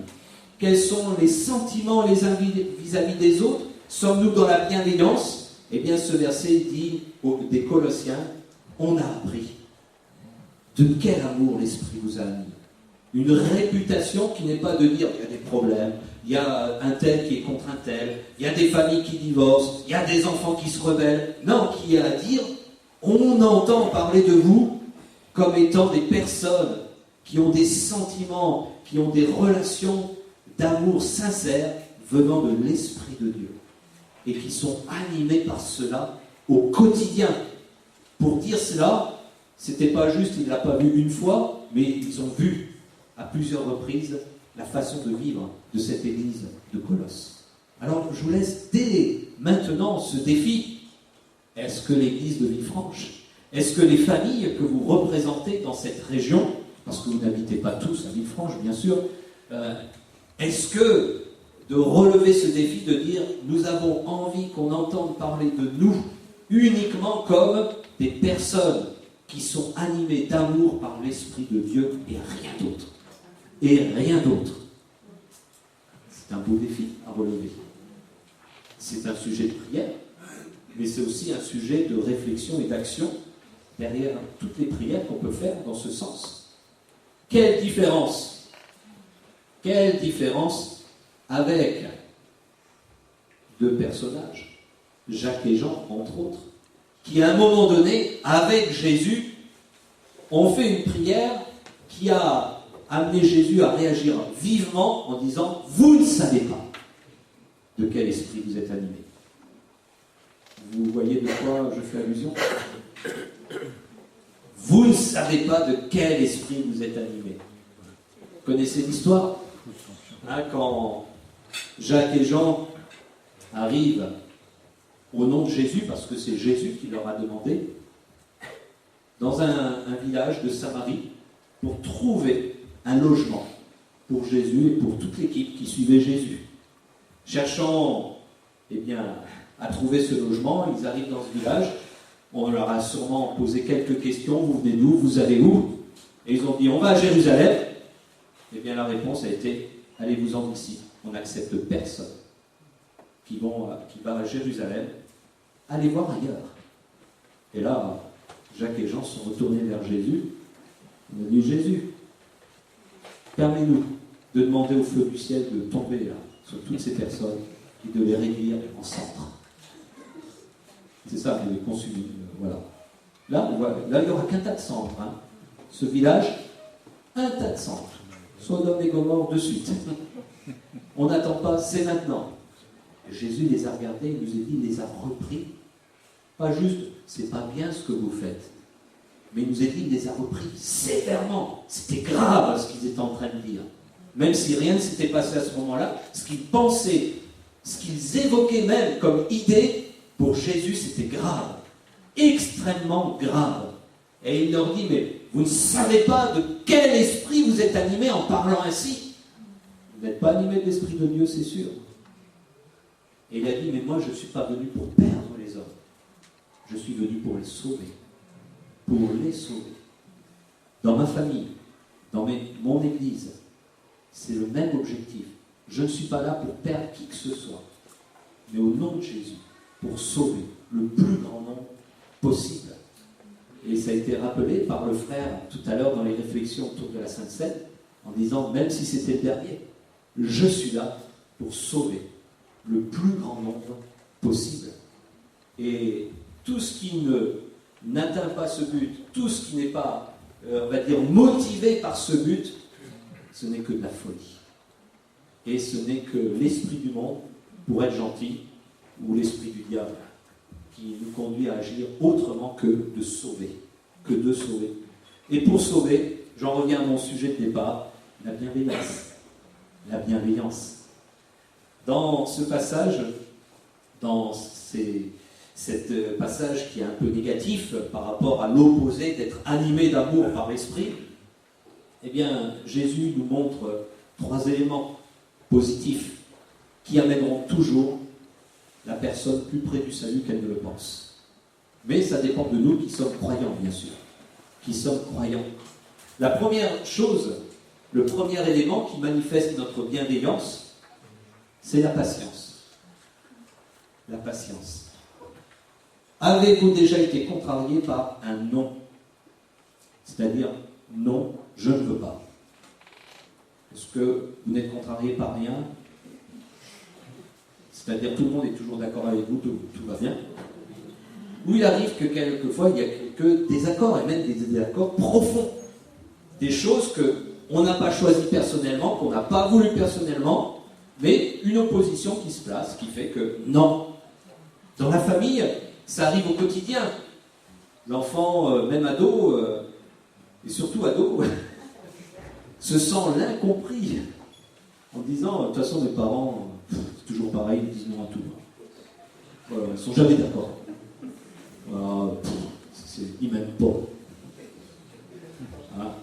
Quels sont les sentiments vis-à-vis des autres? Sommes-nous dans la bienveillance? Eh bien, ce verset dit des Colossiens, on a appris. De quel amour l'Esprit vous anime? Une réputation qui n'est pas de dire il y a des problèmes, il y a un tel qui est contre un tel, il y a des familles qui divorcent, il y a des enfants qui se rebellent. Non, qui est à dire, on entend parler de vous comme étant des personnes qui ont des sentiments, qui ont des relations d'amour sincère venant de l'Esprit de Dieu et qui sont animés par cela au quotidien. Pour dire cela, c'était pas juste, il ne l'a pas vu une fois, mais ils ont vu à plusieurs reprises la façon de vivre de cette église de Colosse. Alors je vous laisse dès maintenant ce défi. Est-ce que l'église de Villefranche, est-ce que les familles que vous représentez dans cette région, parce que vous n'habitez pas tous à Villefranche bien sûr, est-ce que de relever ce défi de dire nous avons envie qu'on entende parler de nous uniquement comme des personnes qui sont animées d'amour par l'Esprit de Dieu et rien d'autre. Et rien d'autre. C'est un beau défi à relever. C'est un sujet de prière, mais c'est aussi un sujet de réflexion et d'action derrière toutes les prières qu'on peut faire dans ce sens. Quelle différence? Quelle différence avec deux personnages, Jacques et Jean, entre autres, qui à un moment donné, avec Jésus, ont fait une prière qui a amené Jésus à réagir vivement en disant « Vous ne savez pas de quel esprit vous êtes animé. » Vous voyez de quoi je fais allusion? Vous ne savez pas de quel esprit vous êtes animé. Vous connaissez l'histoire? Quand Jacques et Jean arrivent au nom de Jésus, parce que c'est Jésus qui leur a demandé, dans un village de Samarie, pour trouver un logement pour Jésus et pour toute l'équipe qui suivait Jésus. Cherchant à trouver ce logement, ils arrivent dans ce village, on leur a sûrement posé quelques questions, vous venez d'où, vous allez où? Et ils ont dit, on va à Jérusalem. Eh bien la réponse a été, allez-vous-en d'ici, on n'accepte personne qui va à Jérusalem, allez voir ailleurs. Et là, Jacques et Jean sont retournés vers Jésus. Ils ont dit, Jésus, permets-nous de demander au feu du ciel de tomber là, sur toutes ces personnes et de les réduire en cendres. C'est ça, les consumés. Voilà. Là, il n'y aura qu'un tas de cendres. Hein. Ce village, un tas de cendres. Sodome et Gomorrhe de suite. On n'attend pas, c'est maintenant. Et Jésus les a regardés, il nous a dit, il les a repris. Pas juste, c'est pas bien ce que vous faites. Mais il nous a dit, il les a repris sévèrement. C'était grave ce qu'ils étaient en train de dire. Même si rien ne s'était passé à ce moment-là, ce qu'ils pensaient, ce qu'ils évoquaient même comme idée, pour Jésus, c'était grave. Extrêmement grave. Et il leur dit, mais vous ne savez pas de quel esprit vous êtes animés en parlant ainsi. Vous n'êtes pas animés de l'Esprit de Dieu, c'est sûr. Et il a dit, mais moi je ne suis pas venu pour perdre les hommes. Je suis venu pour les sauver. Pour les sauver. Dans ma famille, dans mon église, c'est le même objectif. Je ne suis pas là pour perdre qui que ce soit. Mais au nom de Jésus, pour sauver le plus grand nombre possible. Et ça a été rappelé par le frère tout à l'heure dans les réflexions autour de la Sainte Seine, en disant, même si c'était le dernier, je suis là pour sauver le plus grand nombre possible. Et tout ce qui n'atteint pas ce but, tout ce qui n'est pas, on va dire, motivé par ce but, ce n'est que de la folie. Et ce n'est que l'esprit du monde, pour être gentil, ou l'esprit du diable, qui nous conduit à agir autrement que de sauver. Et pour sauver, j'en reviens à mon sujet de départ, la bienveillance. La bienveillance. Dans ce passage, dans cet passage qui est un peu négatif par rapport à l'opposé d'être animé d'amour par l'esprit, eh bien, Jésus nous montre 3 éléments positifs qui amèneront toujours la personne plus près du salut qu'elle ne le pense. Mais ça dépend de nous qui sommes croyants, bien sûr. qui sommes croyants. La première chose, le premier élément qui manifeste notre bienveillance, c'est la patience. La patience. Avez-vous déjà été contrarié par un non? C'est-à-dire, non, je ne veux pas. Est-ce que vous n'êtes contrarié par rien? C'est-à-dire, tout le monde est toujours d'accord avec vous, tout va bien. Ou il arrive que quelquefois, il y a quelques désaccords, et même des désaccords profonds. Des choses qu'on n'a pas choisies personnellement, qu'on n'a pas voulu personnellement, mais une opposition qui se place, qui fait que non. Dans la famille, ça arrive au quotidien. L'enfant, même ado, et surtout ado, se sent l'incompris en disant, de toute façon, mes parents, c'est toujours pareil, ils disent non à tout. Voilà, ils ne sont jamais d'accord. Voilà, ils ne m'aiment pas. Voilà.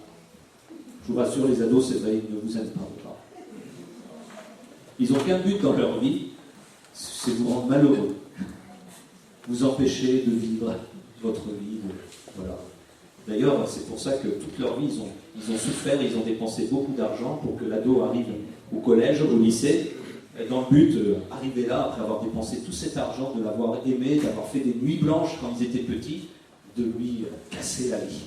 Je vous rassure, les ados, c'est vrai, ils ne vous aiment pas. Ils n'ont qu'un but dans leur vie, c'est vous rendre malheureux. Vous empêcher de vivre votre vie. Voilà. D'ailleurs, c'est pour ça que toute leur vie, ils ont souffert, ils ont dépensé beaucoup d'argent pour que l'ado arrive au collège, au lycée, dans le but d'arriver là, après avoir dépensé tout cet argent, de l'avoir aimé, d'avoir fait des nuits blanches quand ils étaient petits, de lui casser la vie.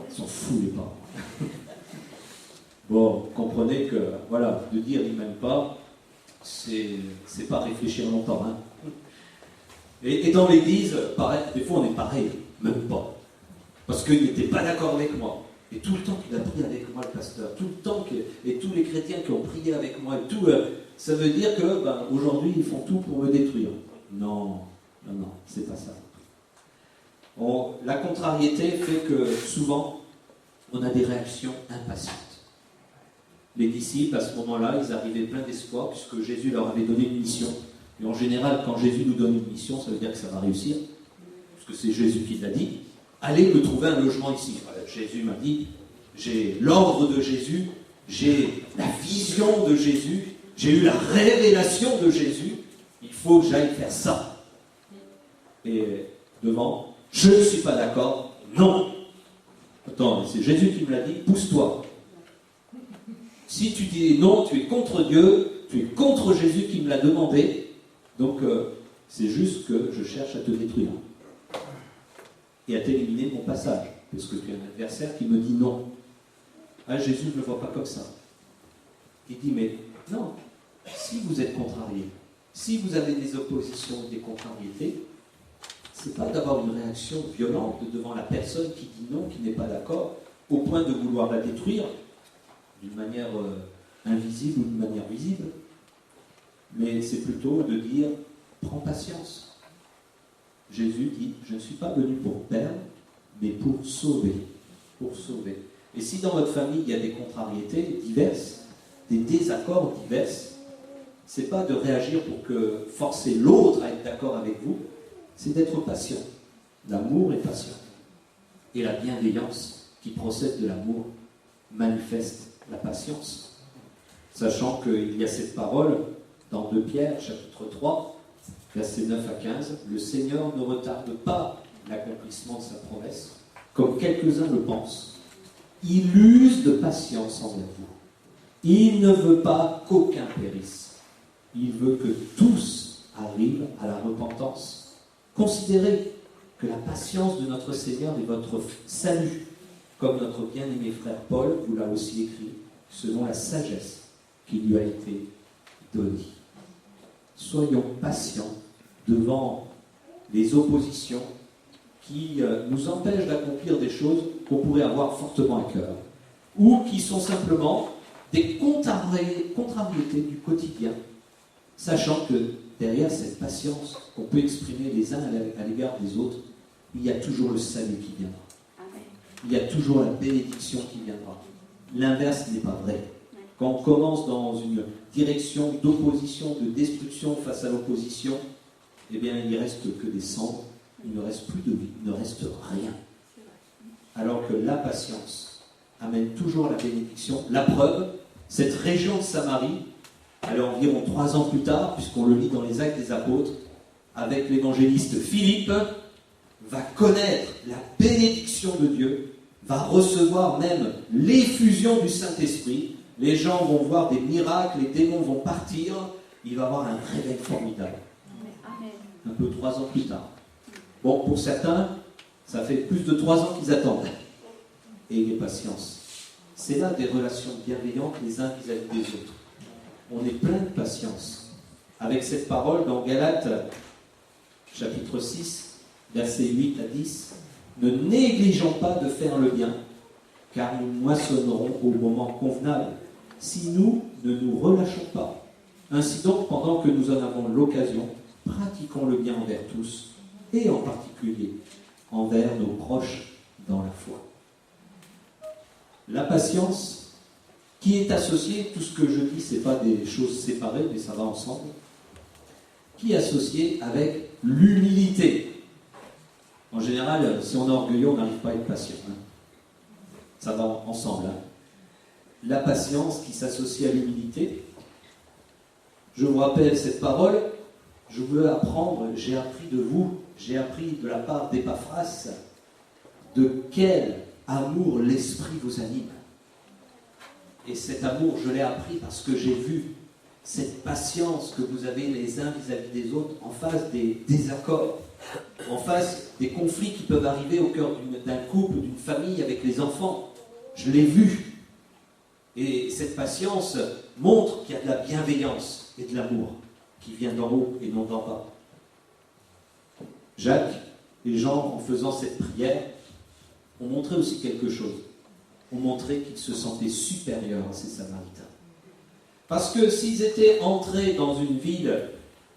Ils sont fous, les parents. Bon, comprenez que, voilà, de dire il ne m'aime pas, c'est pas réfléchir longtemps. Hein. Et dans l'église, pareil, des fois on est pareil, même pas. Parce qu'il n'était pas d'accord avec moi. Et tout le temps qu'il a prié avec moi, le pasteur, tout le temps et tous les chrétiens qui ont prié avec moi, et tout, ça veut dire que aujourd'hui ils font tout pour me détruire. Non, c'est pas ça. La contrariété fait que souvent on a des réactions impatientes. Les disciples, à ce moment-là, ils arrivaient pleins d'espoir puisque Jésus leur avait donné une mission. Et en général, quand Jésus nous donne une mission, ça veut dire que ça va réussir, puisque c'est Jésus qui l'a dit. Allez me trouver un logement ici. Voilà, Jésus m'a dit, j'ai l'ordre de Jésus, j'ai la vision de Jésus, j'ai eu la révélation de Jésus, il faut que j'aille faire ça. Et devant, je ne suis pas d'accord, non. Attends, c'est Jésus qui me l'a dit, pousse-toi. Si tu dis non, tu es contre Dieu, tu es contre Jésus qui me l'a demandé, donc c'est juste que je cherche à te détruire et à t'éliminer de mon passage, parce que tu es un adversaire qui me dit non. Ah, Jésus ne le voit pas comme ça. Il dit, mais non, si vous êtes contrarié, si vous avez des oppositions, des contrariétés, c'est pas d'avoir une réaction violente devant la personne qui dit non, qui n'est pas d'accord, au point de vouloir la détruire, d'une manière invisible ou d'une manière visible, mais c'est plutôt de dire prends patience. Jésus dit je ne suis pas venu pour perdre, mais pour sauver. Pour sauver. Et si dans votre famille il y a des contrariétés diverses, des désaccords divers, c'est pas de réagir pour que forcer l'autre à être d'accord avec vous, c'est d'être patient. L'amour est patient. Et la bienveillance qui procède de l'amour manifeste la patience. Sachant qu'il y a cette parole dans 2 Pierre, chapitre 3, versets 9 à 15, le Seigneur ne retarde pas l'accomplissement de sa promesse, comme quelques-uns le pensent. Il use de patience envers vous. Il ne veut pas qu'aucun périsse. Il veut que tous arrivent à la repentance. Considérez que la patience de notre Seigneur est votre salut, comme notre bien-aimé frère Paul vous l'a aussi écrit, selon la sagesse qui lui a été donnée. Soyons patients devant les oppositions qui nous empêchent d'accomplir des choses qu'on pourrait avoir fortement à cœur, ou qui sont simplement des contrariétés du quotidien, sachant que derrière cette patience qu'on peut exprimer les uns à l'égard des autres, il y a toujours le salut qui viendra. Il y a toujours la bénédiction qui viendra. L'inverse n'est pas vrai. Quand on commence dans une direction d'opposition, de destruction face à l'opposition, eh bien, il ne reste que des cendres, il ne reste plus de vie, il ne reste rien. Alors que la patience amène toujours la bénédiction. La preuve, cette région de Samarie, elle est environ 3 ans plus tard, puisqu'on le lit dans les Actes des Apôtres, avec l'évangéliste Philippe, va connaître la bénédiction de Dieu, va recevoir même l'effusion du Saint-Esprit. Les gens vont voir des miracles, les démons vont partir, il va avoir un réveil formidable. Un peu 3 ans plus tard. Bon, pour certains, ça fait plus de 3 ans qu'ils attendent. Et ayez patience. C'est là des relations bienveillantes les uns vis-à-vis des autres. On est plein de patience. Avec cette parole dans Galates, chapitre 6, versets 8 à 10, « Ne négligeons pas de faire le bien, car nous moissonnerons au moment convenable, si nous ne nous relâchons pas. Ainsi donc, pendant que nous en avons l'occasion, pratiquons le bien envers tous, et en particulier envers nos proches dans la foi. » La patience, qui est associée, tout ce que je dis, ce n'est pas des choses séparées, mais ça va ensemble, qui est associée avec l'humilité. En général, si on est orgueilleux, on n'arrive pas à être patient. Hein. Ça va ensemble. Hein. La patience qui s'associe à l'humilité. Je vous rappelle cette parole. Je veux apprendre, j'ai appris de vous, j'ai appris de la part d'Épaphras, de quel amour l'Esprit vous anime. Et cet amour, je l'ai appris parce que j'ai vu cette patience que vous avez les uns vis-à-vis des autres en face des désaccords, en face des conflits qui peuvent arriver au cœur d'un couple, d'une famille avec les enfants. Je l'ai vu. Et cette patience montre qu'il y a de la bienveillance et de l'amour qui vient d'en haut et non d'en bas. Jacques et Jean, en faisant cette prière, ont montré aussi quelque chose. Ont montré qu'ils se sentaient supérieurs à ces Samaritains. Parce que s'ils étaient entrés dans une ville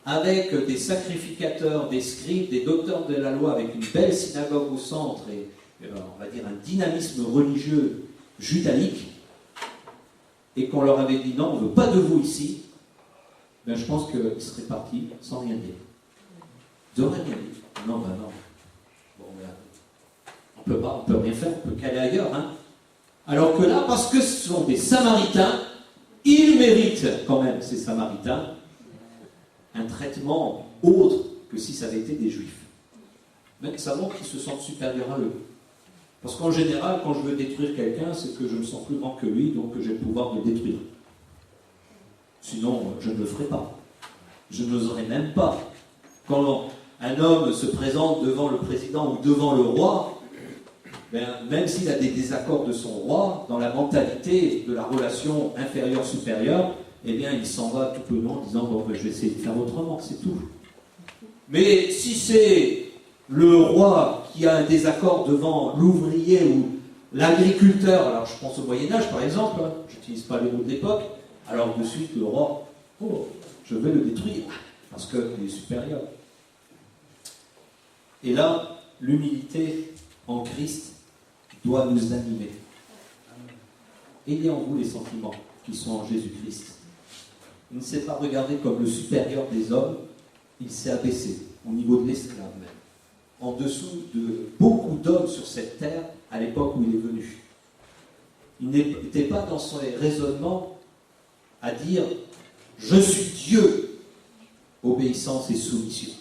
avec des sacrificateurs, des scribes, des docteurs de la loi, avec une belle synagogue au centre et on va dire un dynamisme religieux judaïque, et qu'on leur avait dit non, on ne veut pas de vous ici, ben je pense qu'ils seraient partis sans rien dire. Ils n'auraient rien dit. Non, ben non. Bon, ben, on peut rien faire, on peut qu'aller ailleurs. Hein. Alors que là, parce que ce sont des Samaritains, ils méritent quand même, ces Samaritains, un traitement autre que si ça avait été des Juifs. Mais ça montre qu'ils se sentent supérieurs à eux. Parce qu'en général, quand je veux détruire quelqu'un, c'est que je me sens plus grand que lui, donc j'ai le pouvoir de le détruire. Sinon, je ne le ferai pas. Je n'oserais même pas. Quand un homme se présente devant le président ou devant le roi, ben, même s'il a des désaccords de son roi, dans la mentalité de la relation inférieure-supérieure, eh bien, il s'en va tout peu long en disant « Bon, ben, je vais essayer de faire autrement, c'est tout. » Mais si c'est le roi qui a un désaccord devant l'ouvrier ou l'agriculteur, alors je pense au Moyen-Âge par exemple, hein, je n'utilise pas les mots de l'époque, alors de suite le roi, oh, je vais le détruire, parce qu'il est supérieur. Et là, l'humilité en Christ doit nous animer. Ayez en vous les sentiments qui sont en Jésus-Christ. Il ne s'est pas regardé comme le supérieur des hommes, il s'est abaissé au niveau de l'esclave même, en dessous de beaucoup d'hommes sur cette terre à l'époque où il est venu. Il n'était pas dans son raisonnement à dire « Je suis Dieu », obéissance et soumission.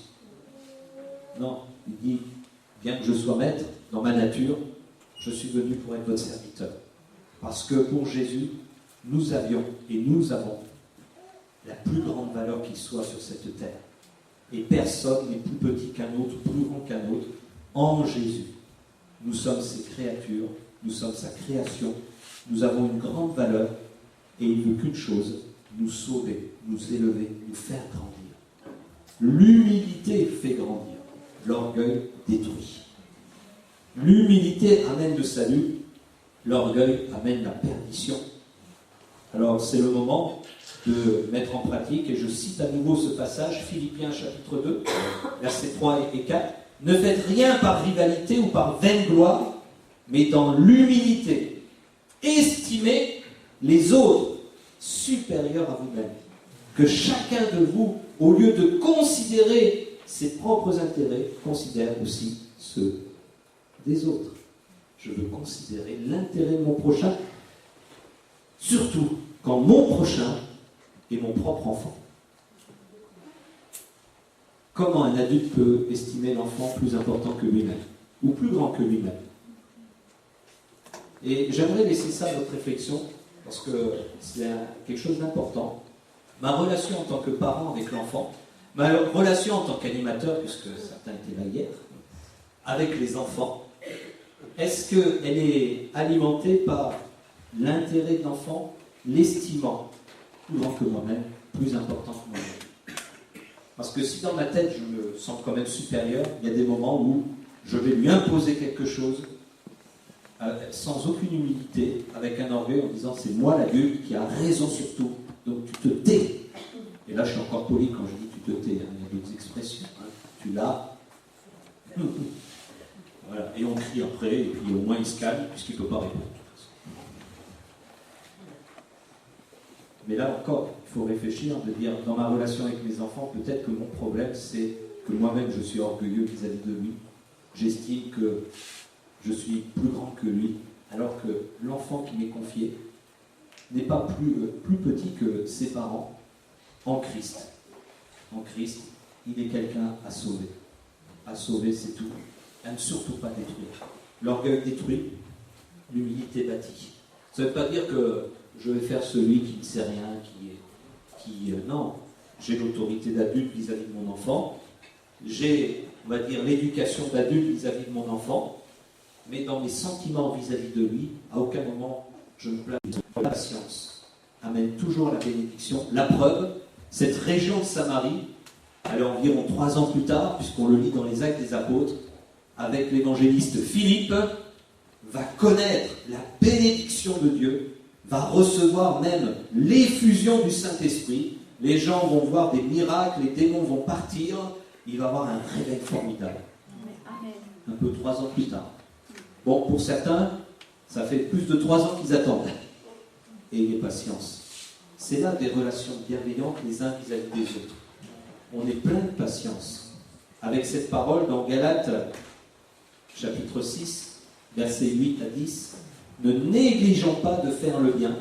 Non, il dit « Bien que je sois maître, dans ma nature, je suis venu pour être votre serviteur. » Parce que pour Jésus, nous avions et nous avons la plus grande valeur qui soit sur cette terre. Et personne n'est plus petit qu'un autre, plus grand qu'un autre. En Jésus, nous sommes ses créatures, nous sommes sa création, nous avons une grande valeur, et il ne veut qu'une chose, nous sauver, nous élever, nous faire grandir. L'humilité fait grandir, l'orgueil détruit. L'humilité amène le salut, l'orgueil amène la perdition. Alors c'est le moment de mettre en pratique, et je cite à nouveau ce passage, Philippiens chapitre 2, versets 3 et 4. Ne faites rien par rivalité ou par vaine gloire, mais dans l'humilité. Estimez les autres supérieurs à vous-même. Que chacun de vous, au lieu de considérer ses propres intérêts, considère aussi ceux des autres. Je veux considérer l'intérêt de mon prochain, surtout quand mon prochain est mon propre enfant. comment un adulte peut estimer l'enfant plus important que lui-même, ou plus grand que lui-même. Et j'aimerais laisser ça à votre réflexion, parce que c'est quelque chose d'important. Ma relation en tant que parent avec l'enfant, ma relation en tant qu'animateur, puisque certains étaient là hier, avec les enfants, est-ce qu'elle est alimentée par l'intérêt de l'enfant, l'estimant plus grand que moi-même, plus important que moi-même? Parce que si dans ma tête je me sens quand même supérieur, il y a des moments où je vais lui imposer quelque chose sans aucune humilité, avec un orgueil en disant c'est moi l'adulte qui a raison sur tout, donc tu te tais. Et là je suis encore poli quand je dis tu te tais, hein. Il y a d'autres expressions, hein. Tu l'as. Voilà. Et on crie après, et puis au moins il se calme puisqu'il ne peut pas répondre. Mais là encore, il faut réfléchir, de dire dans ma relation avec mes enfants, peut-être que mon problème c'est que moi-même je suis orgueilleux vis-à-vis de lui. J'estime que je suis plus grand que lui, alors que l'enfant qui m'est confié n'est pas plus petit que ses parents en Christ. En Christ, il est quelqu'un à sauver. À sauver, c'est tout. À ne surtout pas détruire. L'orgueil détruit, l'humilité bâtit. Ça ne veut pas dire que je vais faire celui qui ne sait rien, non. J'ai l'autorité d'adulte vis-à-vis de mon enfant. J'ai, on va dire, l'éducation d'adulte vis-à-vis de mon enfant. Mais dans mes sentiments vis-à-vis de lui, à aucun moment je me place. La patience amène toujours la bénédiction. La preuve, cette région de Samarie, elle est environ 3 ans plus tard, puisqu'on le lit dans les Actes des Apôtres, avec l'évangéliste Philippe, va connaître la bénédiction de Dieu, va recevoir même l'effusion du Saint-Esprit. Les gens vont voir des miracles, les démons vont partir, il va avoir un réveil formidable. Un peu 3 ans plus tard. Bon, pour certains, ça fait plus de 3 ans qu'ils attendent. Et il y a patience. C'est là des relations bienveillantes les uns vis-à-vis des autres. On est plein de patience. Avec cette parole dans Galates, chapitre 6, versets 8 à 10, « Ne négligeons pas de faire le bien,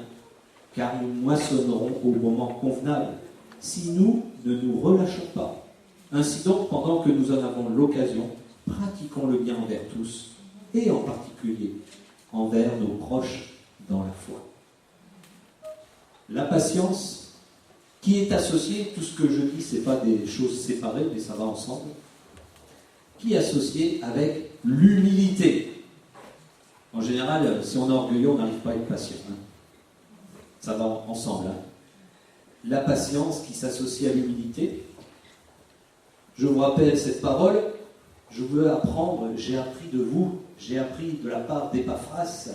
car nous moissonnerons au moment convenable, si nous ne nous relâchons pas. Ainsi donc, pendant que nous en avons l'occasion, pratiquons le bien envers tous, et en particulier envers nos proches dans la foi. » La patience, qui est associée, tout ce que je dis, ce n'est pas des choses séparées, mais ça va ensemble, qui est associée avec l'humilité. En général, si on est orgueilleux, on n'arrive pas à être patient. Hein. Ça va ensemble. Hein. La patience qui s'associe à l'humilité. Je vous rappelle cette parole. Je veux apprendre, j'ai appris de vous, j'ai appris de la part d'Épaphras,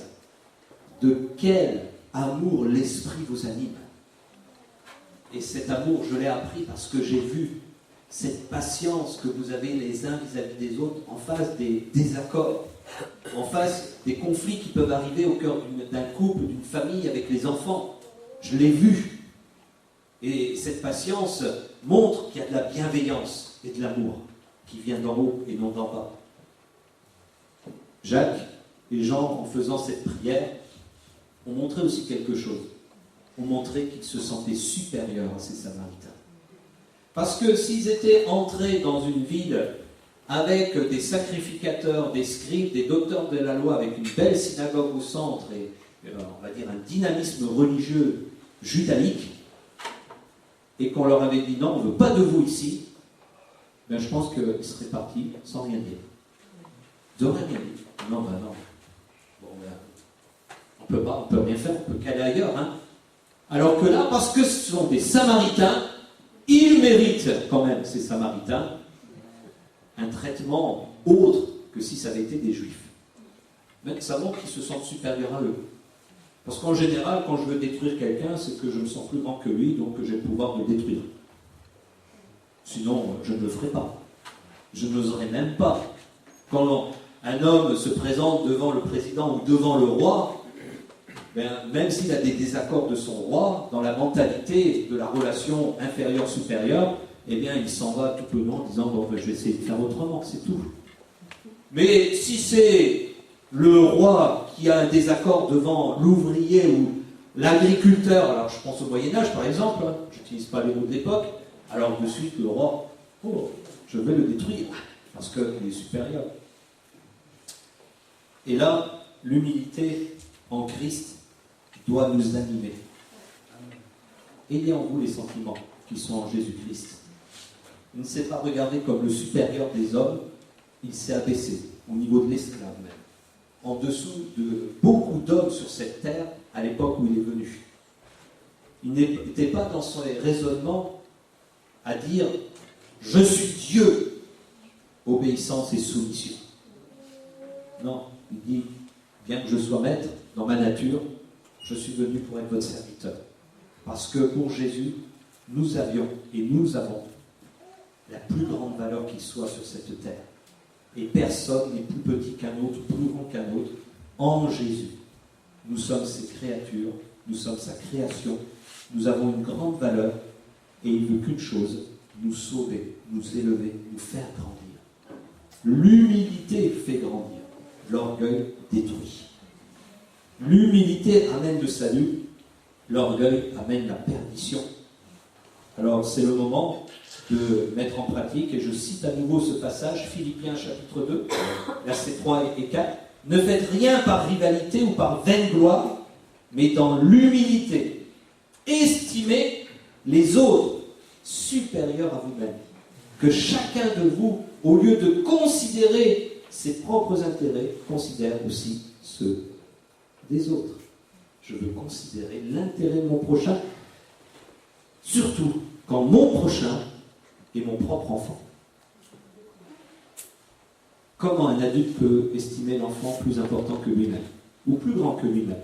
de quel amour l'Esprit vous anime. Et cet amour, je l'ai appris parce que j'ai vu cette patience que vous avez les uns vis-à-vis des autres en face des désaccords, en face des conflits qui peuvent arriver au cœur d'un couple, d'une famille avec les enfants. Je l'ai vu. Et cette patience montre qu'il y a de la bienveillance et de l'amour qui vient d'en haut et non d'en bas. Jacques et Jean, en faisant cette prière, ont montré aussi quelque chose. Ont montré qu'ils se sentaient supérieurs à ces Samaritains. Parce que s'ils étaient entrés dans une ville avec des sacrificateurs, des scribes, des docteurs de la loi, avec une belle synagogue au centre et on va dire un dynamisme religieux judaïque, et qu'on leur avait dit non, on ne veut pas de vous ici, ben je pense qu'ils seraient partis sans rien dire. Ils n'auraient rien dit. Non, ben non. Bon, ben, on peut rien faire, on peut qu'aller ailleurs. Hein. Alors que là, parce que ce sont des Samaritains, ils méritent quand même, ces Samaritains, un traitement autre que si ça avait été des Juifs. Mais ça montre qu'ils se sentent supérieurs à eux. Parce qu'en général, quand je veux détruire quelqu'un, c'est que je me sens plus grand que lui, donc que j'ai le pouvoir de le détruire. Sinon, je ne le ferai pas. Je n'oserais même pas. Quand un homme se présente devant le président ou devant le roi, ben, même s'il a des désaccords de son roi, dans la mentalité de la relation inférieure-supérieure, eh bien, il s'en va tout le long en disant « Bon, ben, je vais essayer de faire autrement, c'est tout. » Mais si c'est le roi qui a un désaccord devant l'ouvrier ou l'agriculteur, alors je pense au Moyen-Âge par exemple, hein, je n'utilise pas les mots de l'époque, alors de suite le roi, oh, je veux le détruire, parce qu'il est supérieur. Et là, l'humilité en Christ doit nous animer. Ayez en vous les sentiments qui sont en Jésus-Christ. Il ne s'est pas regardé comme le supérieur des hommes, il s'est abaissé au niveau de l'esclave même, en dessous de beaucoup d'hommes sur cette terre à l'époque où il est venu. Il n'était pas dans son raisonnement à dire « Je suis Dieu », obéissance et soumission. Non, il dit « Bien que je sois maître dans ma nature, je suis venu pour être votre serviteur. » Parce que pour Jésus, nous avions et nous avons la plus grande valeur qui soit sur cette terre. Et personne n'est plus petit qu'un autre, plus grand qu'un autre, en Jésus. Nous sommes ses créatures, nous sommes sa création, nous avons une grande valeur, et il ne veut qu'une chose, nous sauver, nous élever, nous faire grandir. L'humilité fait grandir, l'orgueil détruit. L'humilité amène le salut, l'orgueil amène la perdition. Alors c'est le moment de mettre en pratique, et je cite à nouveau ce passage, Philippiens chapitre 2, versets 3 et 4. Ne faites rien par rivalité ou par vaine gloire, mais dans l'humilité, estimez les autres supérieurs à vous-même. Que chacun de vous, au lieu de considérer ses propres intérêts, considère aussi ceux des autres. Je veux considérer l'intérêt de mon prochain, surtout quand mon prochain est mon propre enfant. Comment un adulte peut estimer l'enfant plus important que lui-même, ou plus grand que lui-même?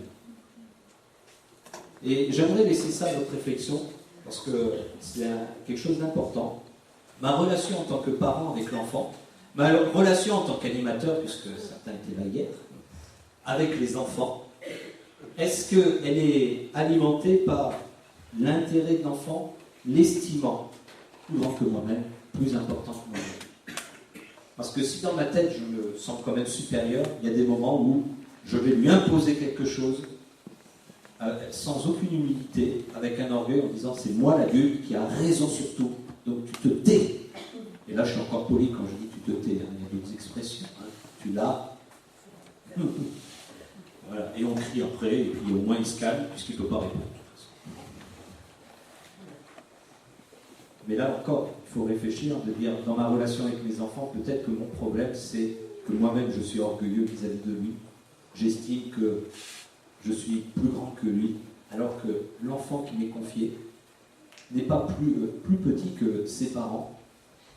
Et j'aimerais laisser ça à notre réflexion, parce que c'est quelque chose d'important. Ma relation en tant que parent avec l'enfant, ma relation en tant qu'animateur, puisque certains étaient là hier, avec les enfants, est-ce qu'elle est alimentée par l'intérêt de l'enfant, l'estimant plus grand que moi-même, plus important que moi-même? Parce que si dans ma tête je me sens quand même supérieur, il y a des moments où je vais lui imposer quelque chose sans aucune humilité, avec un orgueil en disant c'est moi l'adulte qui a raison sur tout, donc tu te tais. Et là je suis encore poli quand je dis tu te tais, hein. Il y a d'autres expressions, hein. Tu l'as. Voilà. Et on crie après, et puis au moins il se calme puisqu'il ne peut pas répondre. Mais là encore, il faut réfléchir, de dire, dans ma relation avec mes enfants, peut-être que mon problème, c'est que moi-même, je suis orgueilleux vis-à-vis de lui. J'estime que je suis plus grand que lui, alors que l'enfant qui m'est confié n'est pas plus petit que ses parents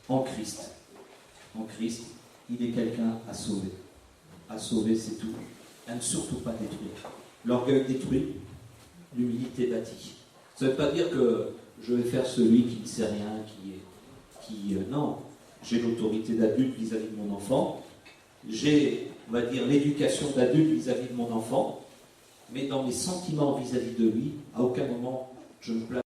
en Christ. En Christ, il est quelqu'un à sauver. À sauver, c'est tout. À ne surtout pas détruire. L'orgueil détruit, l'humilité bâtit. Ça ne veut pas dire que je vais faire celui qui ne sait rien, non, j'ai l'autorité d'adulte vis-à-vis de mon enfant, j'ai, on va dire, l'éducation d'adulte vis-à-vis de mon enfant, mais dans mes sentiments vis-à-vis de lui, à aucun moment je me place